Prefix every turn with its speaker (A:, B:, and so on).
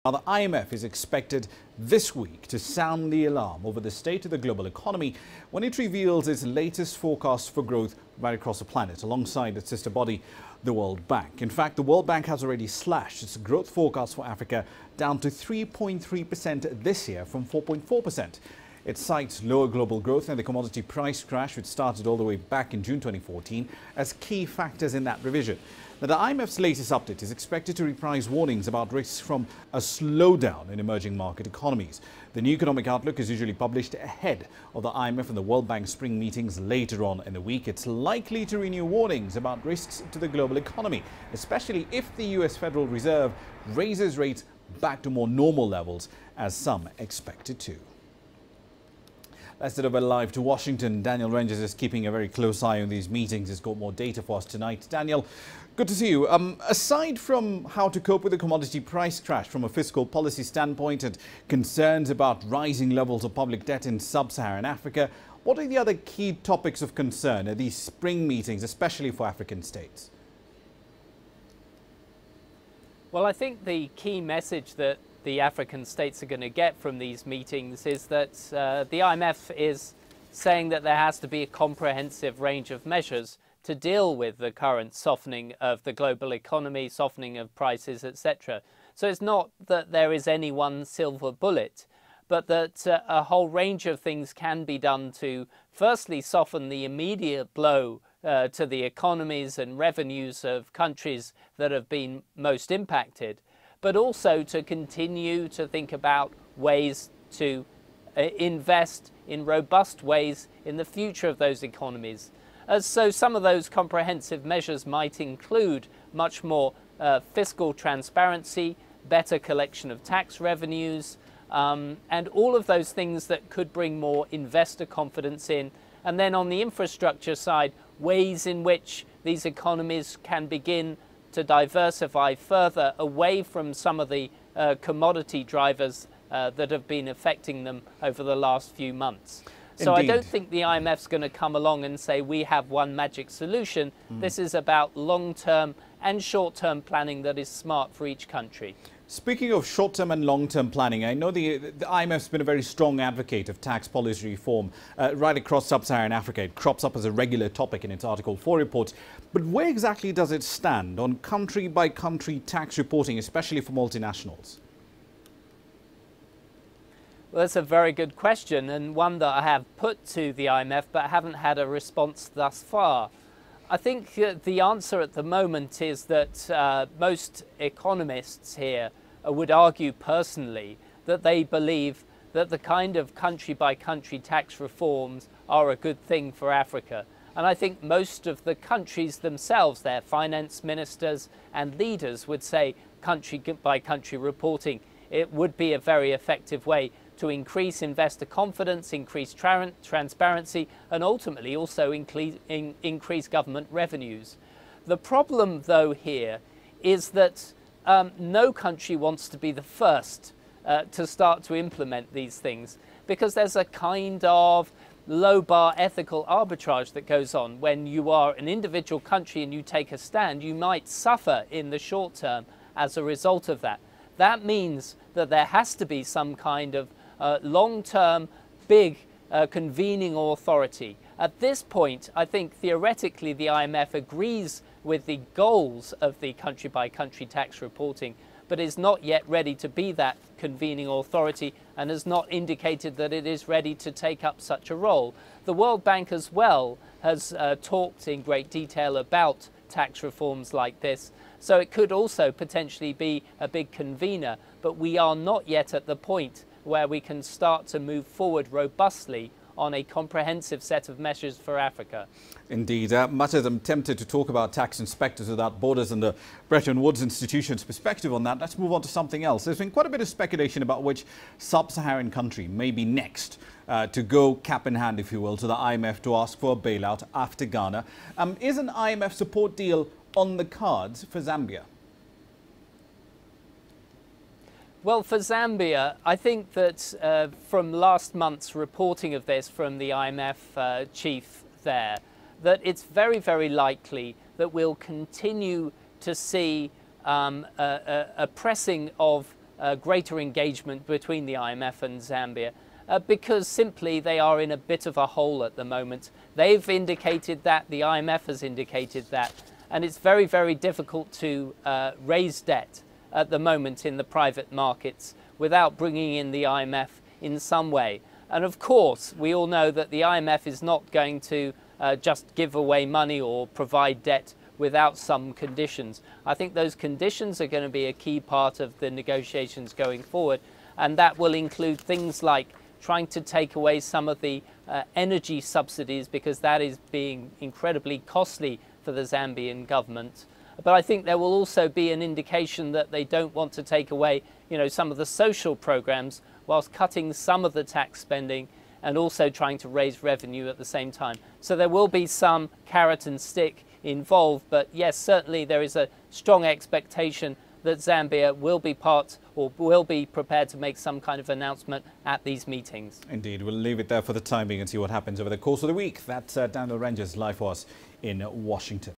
A: Now, the IMF is expected this week to sound the alarm over the state of the global economy when it reveals its latest forecast for growth right across the planet, alongside its sister body, the World Bank. In fact, the World Bank has already slashed its growth forecast for Africa down to 3.3% this year from 4.4%. It cites lower global growth and the commodity price crash, which started all the way back in June 2014, as key factors in that revision. Now, the IMF's latest update is expected to reprise warnings about risks from a slowdown in emerging market economies. The new economic outlook is usually published ahead of the IMF and the World Bank spring meetings later on in the week. It's likely to renew warnings about risks to the global economy, especially if the US Federal Reserve raises rates back to more normal levels, as some expect it to. Let's head over live to Washington. Daniel Rangers is keeping a very close eye on these meetings. He's got more data for us tonight. Daniel, good to see you. Aside from how to cope with the commodity price crash from a fiscal policy standpoint and concerns about rising levels of public debt in sub-Saharan Africa, what are the other key topics of concern at these spring meetings, especially for African states?
B: Well, I think the key message that the African states are going to get from these meetings is that the IMF is saying that there has to be a comprehensive range of measures to deal with the current softening of the global economy, softening of prices, etc. So it's not that there is any one silver bullet, but that a whole range of things can be done to firstly soften the immediate blow to the economies and revenues of countries that have been most impacted, but also to continue to think about ways to invest in robust ways in the future of those economies. So some of those comprehensive measures might include much more fiscal transparency, better collection of tax revenues, and all of those things that could bring more investor confidence in. And then on the infrastructure side, ways in which these economies can begin to diversify further away from some of the commodity drivers that have been affecting them over the last few months. So
A: Indeed.
B: I don't think the IMF's going to come along and say we have one magic solution. This is about long-term and short-term planning that is smart for each country.
A: Speaking of short-term and long-term planning, I know the IMF's been a very strong advocate of tax policy reform right across sub-Saharan Africa. It crops up as a regular topic in its Article 4 reports. But where exactly does it stand on country-by-country tax reporting, especially for multinationals?
B: Well, that's a very good question, and one that I have put to the IMF but haven't had a response thus far. I think the answer at the moment is that most economists here would argue personally that they believe that the kind of country-by-country tax reforms are a good thing for Africa. And I think most of the countries themselves, their finance ministers and leaders, would say country-by-country reporting, it would be a very effective way to increase investor confidence, increase transparency, and ultimately also increase government revenues. The problem, though, here is that no country wants to be the first to start to implement these things, because there's a kind of low-bar ethical arbitrage that goes on. When you are an individual country and you take a stand, you might suffer in the short term as a result of that. That means that there has to be some kind of long-term, big convening authority. At this point, I think theoretically the IMF agrees with the goals of the country-by-country tax reporting, but is not yet ready to be that convening authority and has not indicated that it is ready to take up such a role. The World Bank as well has talked in great detail about tax reforms like this, so it could also potentially be a big convener, but we are not yet at the point where we can start to move forward robustly on a comprehensive set of measures for Africa.
A: Indeed. Much as I'm tempted to talk about tax inspectors without borders and the Bretton Woods institution's perspective on that, let's move on to something else. There's been quite a bit of speculation about which sub-Saharan country may be next to go cap in hand, if you will, to the IMF to ask for a bailout after Ghana. Is an IMF support deal on the cards for Zambia?
B: Well, for Zambia, I think that from last month's reporting of this from the IMF chief there, that it's very, very likely that we'll continue to see a pressing of greater engagement between the IMF and Zambia. Because simply they are in a bit of a hole at the moment. They've indicated that, the IMF has indicated that, and it's very, very difficult to raise debt at the moment in the private markets without bringing in the IMF in some way. And of course, we all know that the IMF is not going to just give away money or provide debt without some conditions. I think those conditions are going to be a key part of the negotiations going forward, and that will include things like trying to take away some of the energy subsidies, because that is being incredibly costly for the Zambian government. But I think there will also be an indication that they don't want to take away, some of the social programs, whilst cutting some of the tax spending and also trying to raise revenue at the same time. So there will be some carrot and stick involved, but yes, certainly there is a strong expectation that Zambia will be part or will be prepared to make some kind of announcement at these meetings.
A: Indeed, we'll leave it there for the time being and see what happens over the course of the week. That's Daniel Ranger's live for us in Washington.